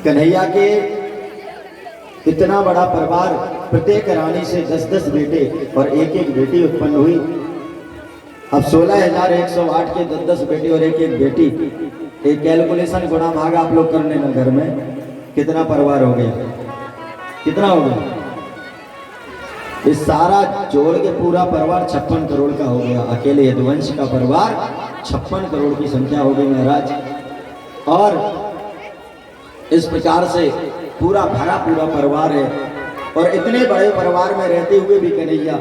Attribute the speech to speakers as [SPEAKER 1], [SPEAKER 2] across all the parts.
[SPEAKER 1] कन्हैया के इतना बड़ा परिवार, प्रत्येक रानी से 10-10 बेटे और एक एक बेटी उत्पन्न हुई। अब 16,108 के 10-10 बेटे और एक एक बेटी। एक कैलकुलेशन गुणा भाग आप लोग कर लेना घर में, कितना परिवार हो गया, कितना हो गया। इस सारा जोड़ के पूरा परिवार 56 करोड़ का हो गया। अकेले यदुवंश का परिवार 56 करोड़ की संख्या हो गई महाराज। और इस प्रकार से पूरा भरा पूरा परिवार है। और इतने बड़े परिवार में रहते हुए भी कन्हैया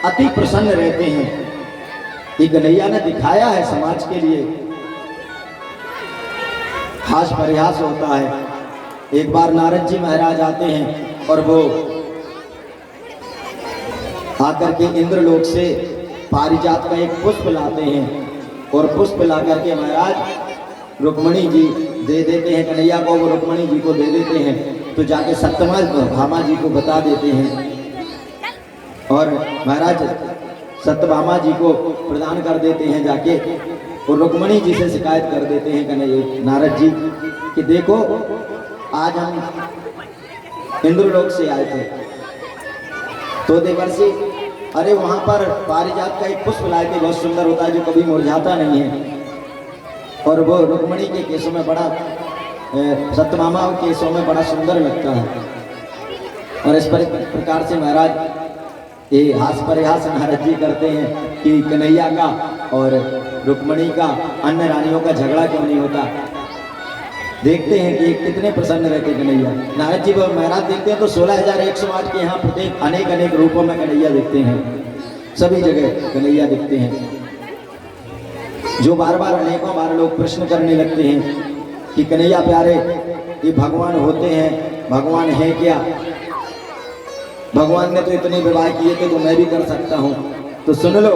[SPEAKER 1] अति प्रसन्न रहते हैं। ये कन्हैया ने दिखाया है समाज के लिए। हास प्रयास होता है। एक बार नारद जी महाराज आते हैं और वो आकर के इंद्रलोक से पारिजात का एक पुष्प लाते हैं और पुष्प ला करके महाराज रुक्मणी जी दे देते हैं कन्हैया को। वो रुक्मणी जी को दे देते हैं तो जाके सत्यभामा जी को बता देते हैं और महाराज सत्यभामा जी को प्रदान कर देते हैं जाके। और रुक्मणी जी से शिकायत कर देते हैं कन्हैया नारद जी कि देखो आज हम इंद्रलोक से आए थे तो देवर्षि, अरे वहां पर पारिजात का एक पुष्प लाए थे, बहुत सुंदर होता है जो कभी मुरझाता नहीं है। और वो रुक्मणी के केसों में बड़ा, सत्यभामा के केसों में बड़ा सुंदर लगता है। और इस प्रकार से महाराज ये हास प्रयास नारद जी करते हैं कि कन्हैया का और रुक्मणी का, अन्य रानियों का झगड़ा क्यों नहीं होता। देखते हैं कि कितने प्रसन्न रहते कन्हैया। नारद जी महाराज देखते हैं तो 16,108 के यहाँ प्रत्येक अनेक अनेक रूपों में कन्हैया दिखते हैं। सभी जगह कन्हैया दिखते हैं, जो बार बार अनेकों बार लोग प्रश्न करने लगते हैं कि कन्हैया प्यारे ये भगवान होते हैं, भगवान है क्या। भगवान ने तो इतने विवाह किए थे तो मैं भी कर सकता हूँ। तो सुन लो,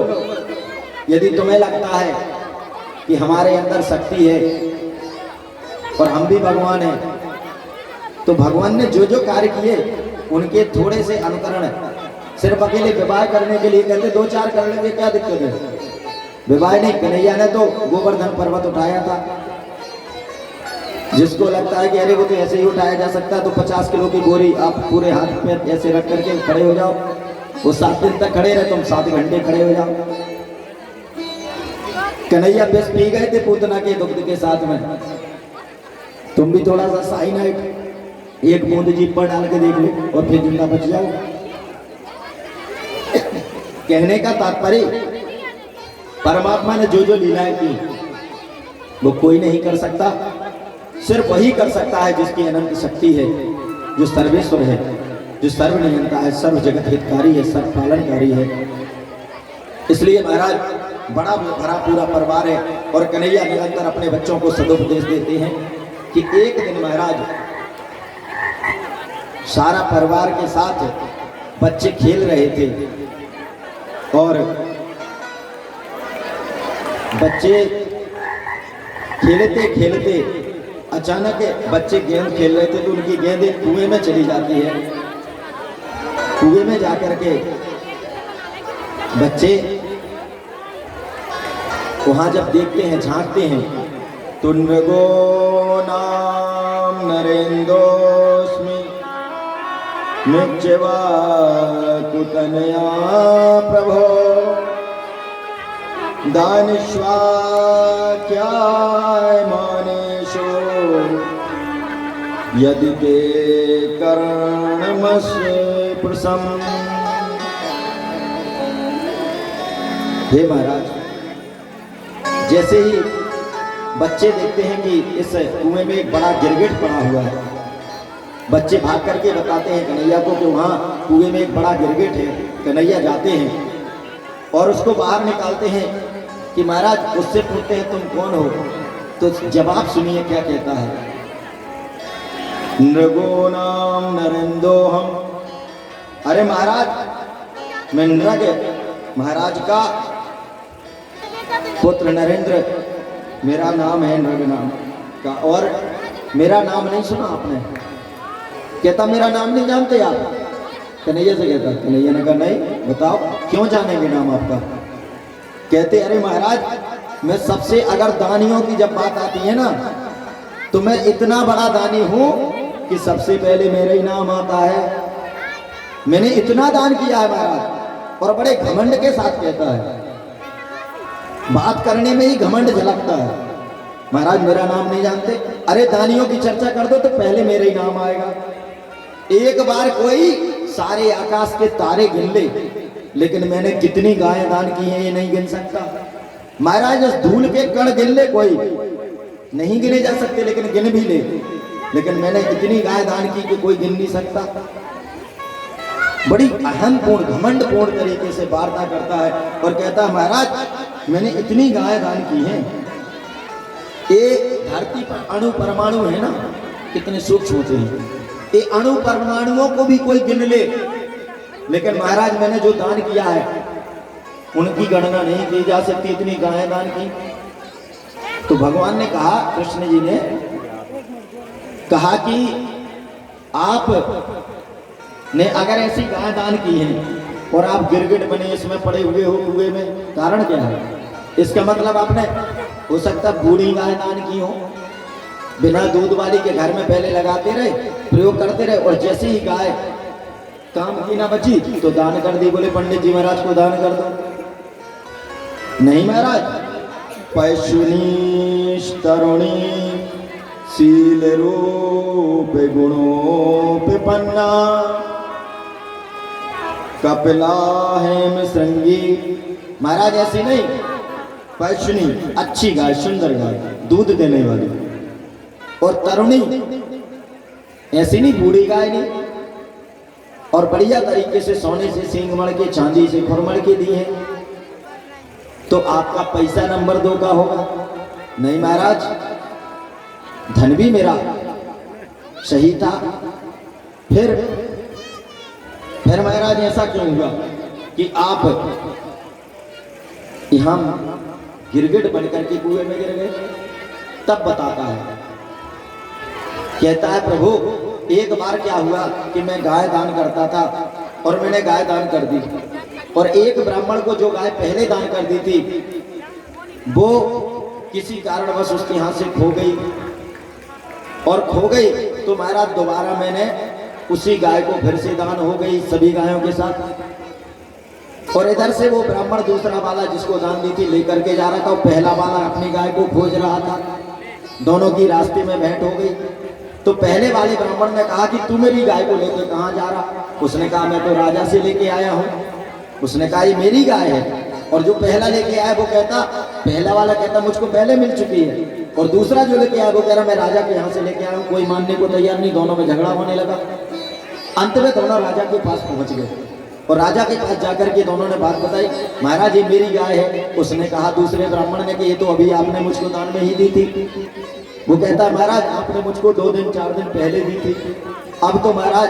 [SPEAKER 1] यदि तुम्हें लगता है कि हमारे अंदर शक्ति है और हम भी भगवान हैं, तो भगवान ने जो जो कार्य किए उनके थोड़े से अनुकरण, सिर्फ अकेले विवाह करने के लिए कहते 2-4 कर लेंगे, क्या दिक्कत है। विवाह नहीं, कन्हैया ने तो गोवर्धन पर्वत उठाया था। जिसको लगता है कि अरे वो तो ऐसे ही उठाया जा सकता है, तो 50 किलो की बोरी आप पूरे हाथ पे ऐसे रख करके खड़े हो जाओ। वो 7 दिन तक खड़े रहे, तुम 7 घंटे खड़े हो जाओ। कन्हैया विष पी गए थे पूतना के दुग्ध के साथ में। तुम भी थोड़ा सा साइनाइड एक बूंद जीभ पर डाल के देख लो और फिर जिंदा बच जाओ। कहने का तात्पर्य, परमात्मा ने जो जो लीलाएं की वो कोई नहीं कर सकता, सिर्फ वही कर सकता है जिसकी अनंत शक्ति है, जो सर्वेश्वर है, जो सर्वनियंता है, सर्व जगत हितकारी है, सर्व पालनकारी है। इसलिए महाराज बड़ा भरा पूरा परिवार है। और कन्हैया निरंतर अपने बच्चों को सदुपदेश देते हैं कि एक दिन महाराज सारा परिवार के साथ बच्चे खेल रहे थे और बच्चे खेलते खेलते अचानक बच्चे गेंद खेल रहे थे तो उनकी गेंद एक कुएं में चली जाती है। कुएं में जाकर के बच्चे वहां जब देखते हैं, झांकते हैं, तो नृगो नाम नरेंद्रोस्मि नित्यवा कुतनया प्रभो दानिश्वा क्या मानेशो यदि ते कर्णमस्य प्रसम। हे महाराज, जैसे ही बच्चे देखते हैं कि इस कुएं में एक बड़ा गिरगिट पड़ा हुआ है, बच्चे भाग करके बताते हैं कन्हैया को कि वहाँ कुएं में एक बड़ा गिरगिट है। कन्हैया जाते हैं और उसको बाहर निकालते हैं कि महाराज, उससे पूछते हैं तुम कौन हो। तो जवाब सुनिए क्या कहता है। नृगो नाम नरेंदोहम। अरे महाराज, मैं नृग महाराज का पुत्र नरेंद्र मेरा नाम है, नृग नाम का। और मेरा नाम नहीं सुना आपने? कहता मेरा नाम नहीं जानते आप? कन्हैया से कहता। कन्हैया ने कहा नहीं, बताओ क्यों जानेंगे नाम आपका। कहते अरे महाराज, मैं सबसे, अगर दानियों की जब बात आती है ना तो मैं इतना बड़ा दानी हूं कि सबसे पहले मेरा ही नाम आता है। मैंने इतना दान किया है महाराज, और बड़े घमंड के साथ कहता है, बात करने में ही घमंड झलकता है। महाराज मेरा नाम नहीं जानते? अरे दानियों की चर्चा कर दो तो पहले मेरा ही नाम आएगा। एक बार कोई सारे आकाश के तारे गिन ले, लेकिन मैंने कितनी गायें दान की हैं ये नहीं गिन सकता। महाराज उस धूल के कण गिन ले, कोई नहीं गिने जा सकते, लेकिन गिन भी ले, लेकिन मैंने इतनी गाय दान की कि कोई गिन नहीं सकता। बड़ी अहमपूर्ण घमंडपूर्ण तरीके से वार्ता करता है और कहता है महाराज मैंने इतनी गाय दान की हैं। ये धरती पर अणु परमाणु है ना, कितने सूक्ष्म होते हैं, ये अणु परमाणुओं को भी कोई गिन ले, लेकिन महाराज मैंने जो दान किया है उनकी गणना नहीं की जा सकती, इतनी गाय दान की। तो भगवान ने कहा, कृष्ण जी ने कहा कि आप ने अगर ऐसी गाय दान की है और आप गिरगिट बने इसमें पड़े हुए हो कुएं में, कारण क्या है? इसका मतलब आपने हो सकता बूढ़ी गाय दान की हो, बिना दूध वाली के घर में पहले लगाते रहे, प्रयोग करते रहे, और जैसे ही गाय काम की ना बची तो दान कर दी। बोले पंडित जी महाराज को दान कर दो। नहीं महाराज, पैशुनी तरुणी शील रूप गुणों पन्ना कपिला हेम श्रृंगी। महाराज ऐसी नहीं, पैशुनी अच्छी गाय, सुंदर गाय, दूध देने वाली, और तरुणी ऐसी नहीं, बूढ़ी गाय नहीं, और बढ़िया तरीके से सोने से सींग मड़ के, चांदी से खुरमड़ के दी है। तो आपका पैसा नंबर 2 का होगा? नहीं महाराज, धन भी मेरा सही था। फिर महाराज ऐसा क्यों हुआ कि आप यहां गिरगिट बनकर के कुएं में गिर गए? तब बताता है, कहता है प्रभु एक बार क्या हुआ कि मैं गाय दान करता था और मैंने गाय दान कर दी, और एक ब्राह्मण को जो गाय पहले दान कर दी थी वो किसी कारणवश उसके हाथ से खो गई, और खो गई तो महाराज दोबारा मैंने उसी गाय को फिर से दान हो गई सभी गायों के साथ। और इधर से वो ब्राह्मण दूसरा वाला जिसको दान दी थी लेकर के जा रहा था, वो पहला वाला अपनी गाय को खोज रहा था, दोनों की रास्ते में भेंट हो गई। तो पहले वाले ब्राह्मण ने कहा कि तू मेरी गाय को लेके कहाँ जा रहा? उसने कहा मैं तो राजा से लेके आया हूँ। उसने कहा ये मेरी गाय है। और जो पहला लेके आया वो कहता, पहला वाला कहता मुझको पहले मिल चुकी है, और दूसरा जो लेके आया वो कह रहा मैं राजा के यहाँ से लेके आया हूँ। कोई मानने को तैयार नहीं, दोनों में झगड़ा होने लगा। अंत में दोनों राजा के पास पहुंच गए, और राजा के पास जाकर के दोनों ने बात बताई, महाराज ये मेरी गाय है। उसने कहा दूसरे ब्राह्मण ने कि ये तो अभी आपने मुझको दान में ही दी थी। वो कहता महाराज आपने मुझको 2 दिन 4 दिन पहले दी थी। अब तो महाराज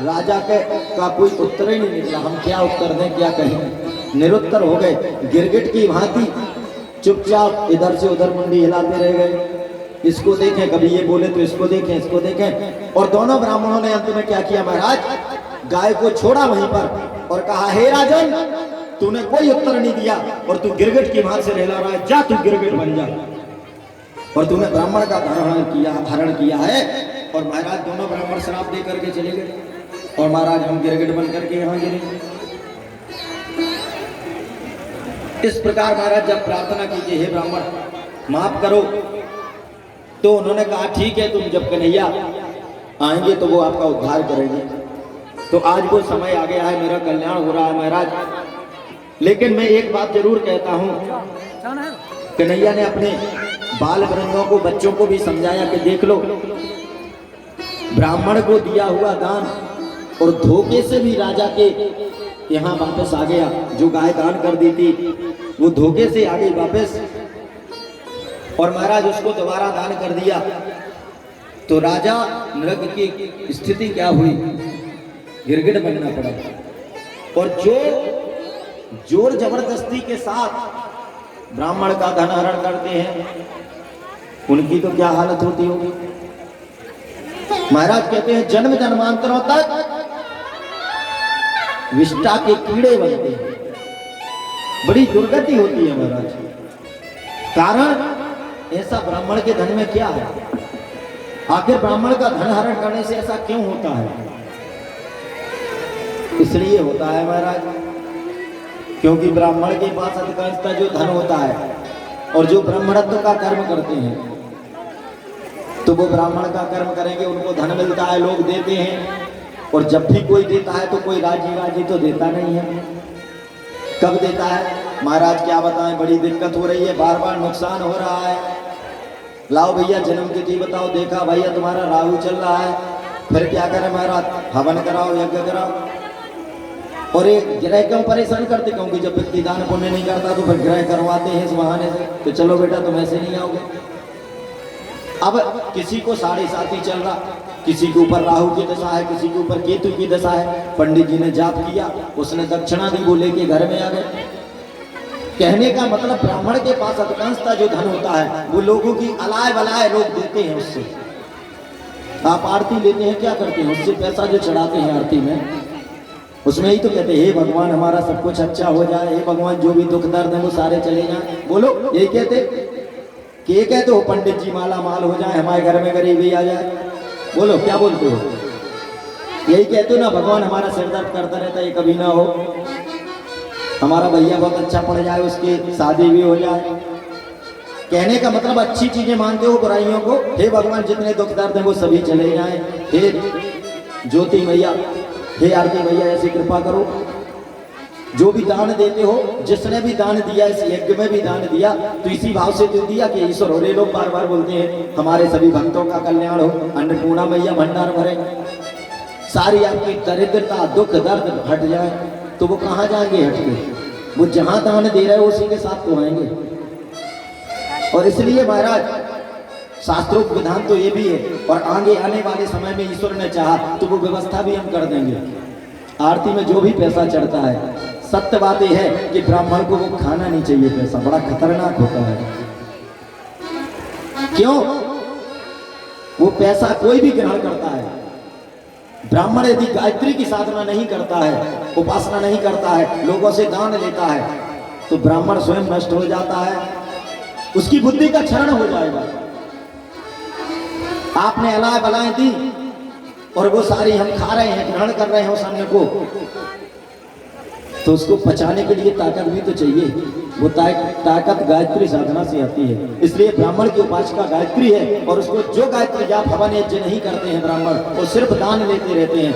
[SPEAKER 1] राजा का कोई उत्तर ही नहीं निकला, हम क्या उत्तर दें, क्या कहें, निरुत्तर हो गए। गिरगिट की भांति चुपचाप इधर से उधर मुंडी हिलाते रह गए। इसको देखें, कभी ये बोले तो इसको देखें, इसको देखें। और दोनों ब्राह्मणों ने अंत में क्या किया महाराज, गाय को छोड़ा वहीं पर और कहा हे राजन तूने कोई उत्तर नहीं दिया और तू गिरगिट की भांति से रहला रहा है, जा तू गिरगिट बन जा। और तूने ब्राह्मण का हरण किया है। और महाराज दोनों ब्राह्मण श्राप दे करके चले गए, और महाराज हम गिरगिट बन करके यहाँ गिरे। इस प्रकार महाराज जब प्रार्थना कीजिए हे ब्राह्मण माफ करो, तो उन्होंने कहा ठीक है, तुम जब कन्हैया आएंगे तो वो आपका उद्धार करेंगे। तो आज वो समय आ गया है, मेरा कल्याण हो रहा है महाराज। लेकिन मैं एक बात जरूर कहता हूँ, कन्हैया ने अपने बाल वृंदों को, बच्चों को भी समझाया कि देख लो, ब्राह्मण को दिया हुआ दान और धोखे से भी राजा के यहाँ वापस आ गया। जो गाय दान कर दी थी वो धोखे से आ गई वापस, और महाराज उसको दोबारा दान कर दिया। तो राजा नृग की स्थिति क्या हुई, गिरगिट बनना पड़ा। और जो जोर जबरदस्ती के साथ ब्राह्मण का धन हरण करते हैं उनकी तो क्या हालत होती होगी। महाराज कहते हैं जन्म जन्मांतरों तक विष्टा के कीड़े बनते हैं, बड़ी दुर्गति होती है महाराज। कारण ऐसा ब्राह्मण के धन में क्या है, आखिर ब्राह्मण का धन हरण करने से ऐसा क्यों होता है? इसलिए होता है महाराज, क्योंकि ब्राह्मण के पास अधिकांशतः जो धन होता है और जो ब्राह्मणत्व का कर्म करते हैं, तो वो ब्राह्मण का कर्म करेंगे, उनको धन मिलता है, लोग देते हैं। और जब भी कोई देता है तो कोई राजी तो देता नहीं है। कब देता है महाराज? क्या बताएं, बड़ी दिक्कत हो रही है, बार बार नुकसान हो रहा है। लाओ भैया जन्म तिथि बताओ, देखा भैया तुम्हारा राहु चल रहा है, फिर क्या करें महाराज? हवन कराओ, यज्ञ कराओ। और एक ग्रह क्यों परेशान करते? क्योंकि जब व्यक्ति दान पुण्य नहीं करता तो फिर ग्रह करवाते हैं इस बहाने से, तो चलो बेटा तुम ऐसे नहीं आओगे। अब किसी को 7.5 चल रहा, किसी के ऊपर राहु की दशा है, किसी के ऊपर केतु की दशा है। पंडित जी ने जाप किया, उसने दक्षिणा दी, वो लेके घर में आ गए। कहने का मतलब ब्राह्मण के पास अधिकांशतः जो धन होता है वो लोगों की अलाय बलाय लोग देते हैं। उससे आप आरती लेते हैं, क्या करते हैं? उससे पैसा जो चढ़ाते हैं आरती में, उसमें ही तो कहते हैं हे भगवान हमारा सब कुछ अच्छा हो जाए, हे भगवान जो भी दुख दर्द है वो सारे चले जाए। बोलो यही कहते कि ये कहते हो पंडित जी माला माल हो जाए, हमारे घर में गरीबी आ जाए? बोलो क्या बोलते हो? यही कहते हो ना, भगवान हमारा सिर दर्द करता रहता है, ये कभी ना हो, हमारा भैया बहुत अच्छा पड़ जाए, उसकी शादी भी हो जाए। कहने का मतलब अच्छी चीजें मानते हो, बुराइयों को हे भगवान जितने दुख दर्द हैं वो सभी चले जाएं। हे ज्योति मैया, हे आरती मैया ऐसी कृपा करो। जो भी दान देते हो, जिसने भी दान दिया, इस यज्ञ में भी दान दिया, तो इसी भाव से तो दिया कि ईश्वर हो। लोग बार बार बोलते हैं हमारे सभी भक्तों का कल्याण हो, अन्नपूर्णा मैया भंडार भरे, सारी आपकी दरिद्रता दुख दर्द हट जाए। तो वो कहाँ जाएंगे हट के? वो जहां दान दे रहे हो उसी के साथ तो आएंगे। और इसलिए महाराज शास्त्रोक्त विधान तो ये भी है, और आगे आने वाले समय में ईश्वर ने चाहा तो वो व्यवस्था भी हम कर देंगे। आरती में जो भी पैसा चढ़ता है, सत्य बात यह है कि ब्राह्मण को वो खाना नहीं चाहिए, पैसा बड़ा खतरनाक होता है। क्यों? वो पैसा कोई भी ग्रहण करता है। ब्राह्मण यदि गायत्री की साधना नहीं करता है, उपासना नहीं करता है, लोगों से दान लेता है, तो ब्राह्मण स्वयं नष्ट हो जाता है, उसकी बुद्धि का क्षरण हो जाएगा। आपने अलाय बलाएं दी और वो सारी हम खा रहे हैं, ग्रहण कर रहे हैं उस अन्न को, तो उसको पचाने के लिए ताकत भी तो चाहिए। वो ताकत गायत्री साधना से आती है। इसलिए ब्राह्मण की उपासिका गायत्री है, और उसको जो गायत्री जाप हवन यज्ञ नहीं करते हैं ब्राह्मण, वो सिर्फ दान लेते रहते हैं,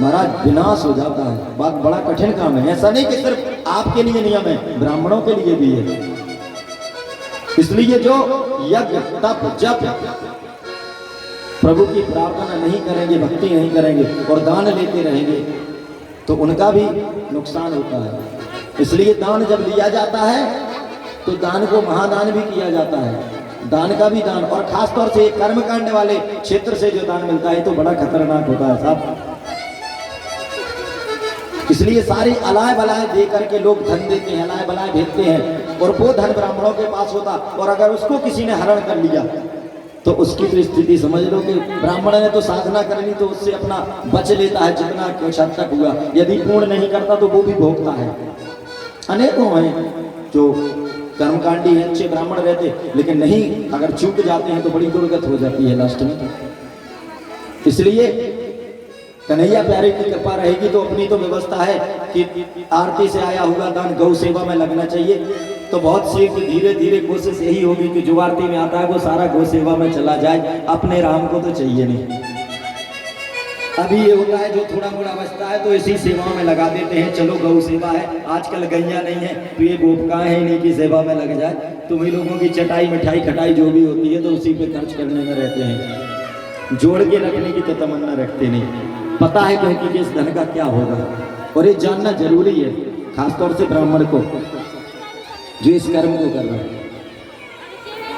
[SPEAKER 1] महाराज विनाश हो जाता है। बात बड़ा कठिन काम है। ऐसा नहीं कि सिर्फ आपके लिए नियम है, ब्राह्मणों के लिए भी है। इसलिए जो यज्ञ तप जप प्रभु की प्रार्थना नहीं करेंगे, भक्ति नहीं करेंगे और दान लेते रहेंगे, तो उनका भी नुकसान होता है। इसलिए दान जब लिया जाता है तो दान को महादान भी किया जाता है। दान का भी दान, और खासतौर से कर्मकांड वाले क्षेत्र से जो दान मिलता है तो बड़ा खतरनाक होता है साहब। इसलिए सारी अलाय बलाएं दे करके लोग धन देते हैं, अलाय बलाएं भेजते हैं, और वो धन ब्राह्मणों के पास होता, और अगर उसको किसी ने हरण कर लिया तो उसकी तो स्थिति समझ लो कि ब्राह्मण ने तो साधना कर ली तो उससे अपना बच लेता है जितना कुछ हद तक हुआ, यदि पूर्ण नहीं करता तो वो भी भोगता है। अनेकों हैं जो कर्मकांडी हैं, अच्छे ब्राह्मण रहते, लेकिन नहीं, अगर चूक जाते हैं तो बड़ी दुर्गत हो जाती है लास्ट में। इसलिए कन्हैया प्यारे की कृपा रहेगी तो अपनी तो व्यवस्था है कि आरती से आया हुआ दान गौ सेवा में लगना चाहिए। तो बहुत सी धीरे धीरे कोशिश यही होगी कि जो आरती में आता है वो सारा गौ सेवा में चला जाए, अपने राम को तो चाहिए नहीं। अभी ये होता है जो थोड़ा मोड़ा बचता है तो इसी सेवा में लगा देते हैं, चलो गौ सेवा है, आजकल गैया नहीं है तो ये गोपका है, इन्हीं की सेवा में लग जाए। तुम ही लोगों की चटाई मिठाई खटाई जो भी होती है तो उसी पे खर्च करने में रहते हैं, जोड़ के रखने की तो तमन्ना रखते नहीं। पता है क्योंकि कि इस धन का क्या होगा, और ये जानना जरूरी है, खासतौर से ब्राह्मण को जो इस कर्म को कर रहा है।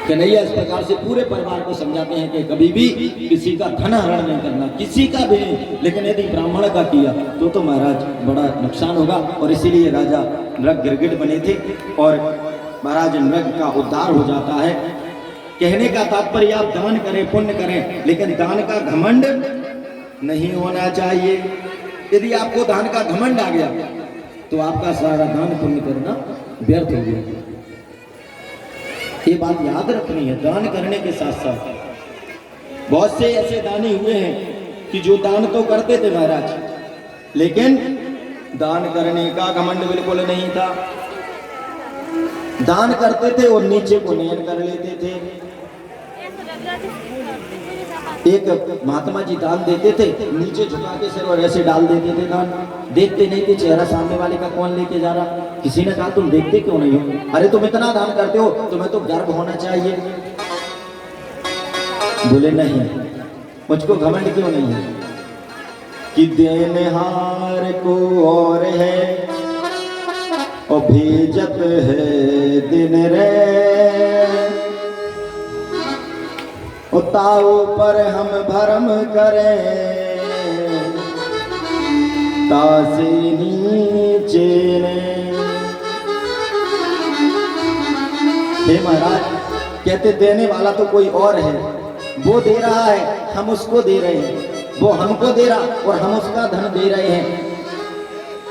[SPEAKER 1] कन्हैया इस प्रकार से पूरे परिवार को समझाते हैं कि कभी भी किसी का धन हरण नहीं करना, किसी का भी नहीं, लेकिन यदि ब्राह्मण का किया तो महाराज बड़ा नुकसान होगा। और इसीलिए राजा नृग गिरगिट बने थे और महाराज नृग का उद्धार हो जाता है। कहने का तात्पर्य आप दान करें, पुण्य करें, लेकिन दान का घमंड नहीं होना चाहिए। यदि आपको दान का घमंड आ गया तो आपका सारा दान पुण्य करना व्यर्थ हो गया। ये बात याद रखनी है। दान करने के साथ साथ बहुत से ऐसे दानी हुए हैं कि जो दान तो करते थे महाराज, लेकिन दान करने का घमंड बिल्कुल नहीं था। दान करते थे और नीचे को नयन कर लेते थे। एक महात्मा जी दान देते थे, नीचे झुका के सिर और ऐसे डाल देते थे दान। देखते नहीं थे चेहरा सामने वाले का कौन लेके जा रहा। किसी ने कहा तुम देखते क्यों नहीं हो? अरे तुम इतना दान करते हो, तुम्हें तो गर्व होना चाहिए। बोले नहीं, मुझको घमंड क्यों नहीं है कि देनहार को और है और भेजत है दिन रे, ताऊ पर हम भरम करें तासे नीचे ने। हे महाराज, कहते देने वाला तो कोई और है, वो दे रहा है, हम उसको दे रहे हैं, वो हमको दे रहा और हम उसका धन दे रहे हैं।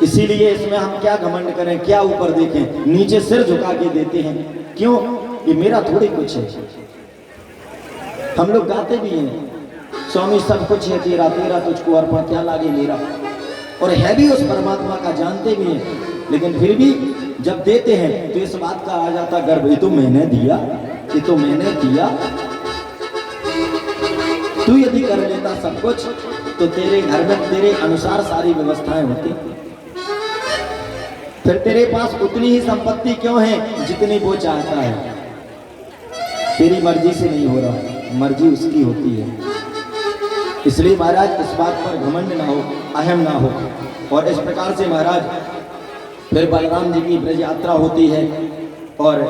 [SPEAKER 1] इसीलिए इसमें हम क्या घमंड करें, क्या ऊपर देखें, नीचे सिर झुका के देते हैं। क्यों? ये मेरा थोड़ी कुछ है। हम लोग गाते भी हैं, स्वामी सब कुछ है तेरा, तेरा तुझको अर्पण क्या लागे मेरा, और है भी उस परमात्मा का, जानते भी हैं, लेकिन फिर भी जब देते हैं तो इस बात का आ जाता गर्व, ये तो मैंने दिया, ये तो मैंने किया। तू यदि कर लेता सब कुछ तो तेरे घर में तेरे अनुसार सारी व्यवस्थाएं होती, फिर तेरे पास उतनी ही संपत्ति क्यों है जितनी वो चाहता है। तेरी मर्जी से नहीं हो रहा, मर्जी उसकी होती है। इसलिए महाराज इस बात पर घमंड ना हो, अहम ना हो। और इस प्रकार से महाराज फिर बलराम जी की ब्रज यात्रा होती है और